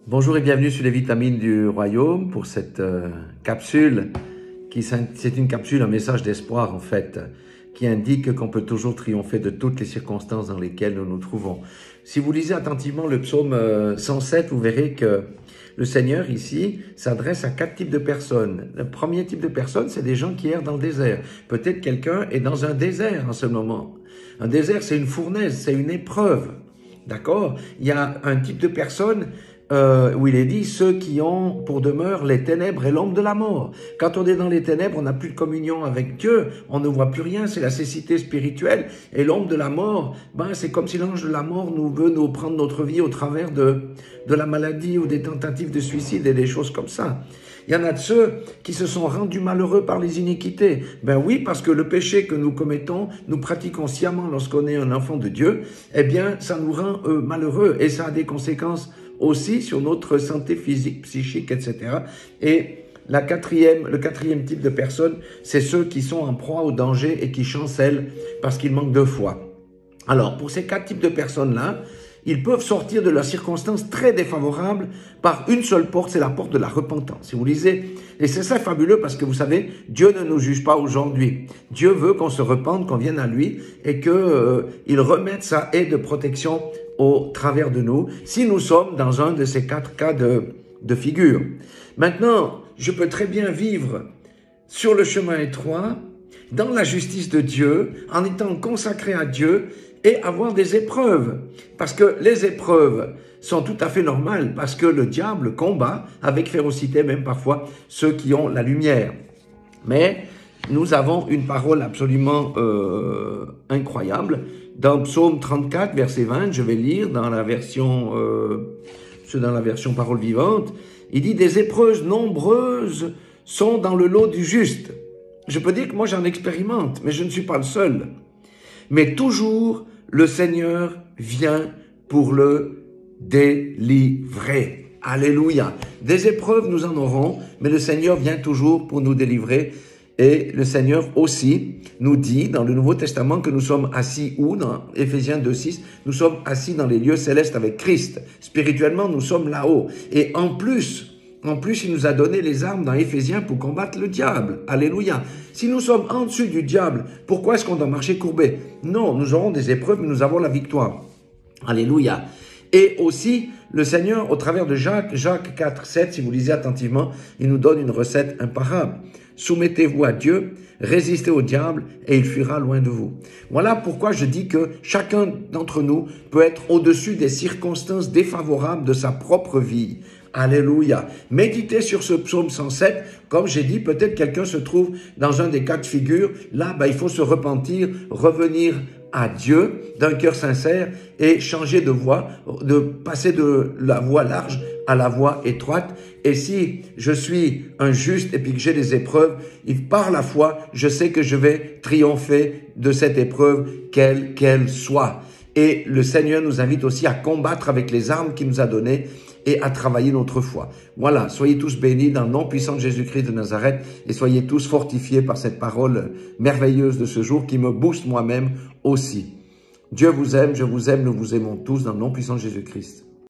Bonjour et bienvenue sur les vitamines du royaume pour cette capsule c'est une capsule, un message d'espoir en fait, qui indique qu'on peut toujours triompher de toutes les circonstances dans lesquelles nous nous trouvons. Si vous lisez attentivement le psaume 107, vous verrez que le Seigneur ici s'adresse à 4 types de personnes. Le premier type de personnes, c'est des gens qui errent dans le désert. Peut-être quelqu'un est dans un désert en ce moment. Un désert, c'est une fournaise, c'est une épreuve. D'accord? Il y a un type de personnes où il est dit ceux qui ont pour demeure les ténèbres et l'ombre de la mort. Quand on est dans les ténèbres, on n'a plus de communion avec Dieu, on ne voit plus rien, c'est la cécité spirituelle. Et l'ombre de la mort, c'est comme si l'ange de la mort veut nous prendre notre vie au travers de la maladie ou des tentatives de suicide et des choses comme ça. Il y en a de ceux qui se sont rendus malheureux par les iniquités. Ben oui, parce que le péché que nous commettons, nous pratiquons sciemment lorsqu'on est un enfant de Dieu, eh bien, ça nous rend malheureux et ça a des conséquences aussi sur notre santé physique, psychique, etc. Et le quatrième type de personnes, c'est ceux qui sont en proie au danger et qui chancellent parce qu'ils manquent de foi. Alors, pour ces 4 types de personnes-là, ils peuvent sortir de leurs circonstances très défavorables par une seule porte, c'est la porte de la repentance. Si vous lisez, et c'est ça fabuleux parce que vous savez, Dieu ne nous juge pas aujourd'hui. Dieu veut qu'on se repente, qu'on vienne à lui et qu'il remette sa haie de protection au travers de nous, si nous sommes dans un de ces 4 cas de figure. Maintenant, je peux très bien vivre sur le chemin étroit, dans la justice de Dieu, en étant consacré à Dieu et avoir des épreuves. Parce que les épreuves sont tout à fait normales, parce que le diable combat avec férocité, même parfois, ceux qui ont la lumière. Mais nous avons une parole absolument incroyable. Dans Psaume 34, verset 20, je vais lire dans la version parole vivante, il dit « Des épreuves nombreuses sont dans le lot du juste ». Je peux dire que moi j'en expérimente, mais je ne suis pas le seul. Mais toujours, le Seigneur vient pour le délivrer. Alléluia. Des épreuves, nous en aurons, mais le Seigneur vient toujours pour nous délivrer. Et le Seigneur aussi nous dit dans le Nouveau Testament que nous sommes assis où? Dans Éphésiens 2:6, nous sommes assis dans les lieux célestes avec Christ. Spirituellement, nous sommes là-haut. Et en plus, il nous a donné les armes dans Éphésiens pour combattre le diable. Alléluia. Si nous sommes en dessus du diable, pourquoi est-ce qu'on doit marcher courbé? Non, nous aurons des épreuves, mais nous avons la victoire. Alléluia. Et aussi, le Seigneur, au travers de Jacques 4:7, si vous lisez attentivement, il nous donne une recette imparable. Soumettez-vous à Dieu, résistez au diable et il fuira loin de vous. Voilà pourquoi je dis que chacun d'entre nous peut être au-dessus des circonstances défavorables de sa propre vie. Alléluia. Méditez sur ce psaume 107. Comme j'ai dit, peut-être quelqu'un se trouve dans un des 4 figures. Là, il faut se repentir, revenir à Dieu d'un cœur sincère et changer de voie, de passer de la voie large à la voie étroite. Et si je suis un juste et puis que j'ai des épreuves, par la foi, je sais que je vais triompher de cette épreuve, quelle qu'elle soit. Et le Seigneur nous invite aussi à combattre avec les armes qu'il nous a données et à travailler notre foi. Voilà, soyez tous bénis dans le nom puissant de Jésus-Christ de Nazareth et soyez tous fortifiés par cette parole merveilleuse de ce jour qui me booste moi-même aussi. Dieu vous aime, je vous aime, nous vous aimons tous dans le nom puissant de Jésus-Christ.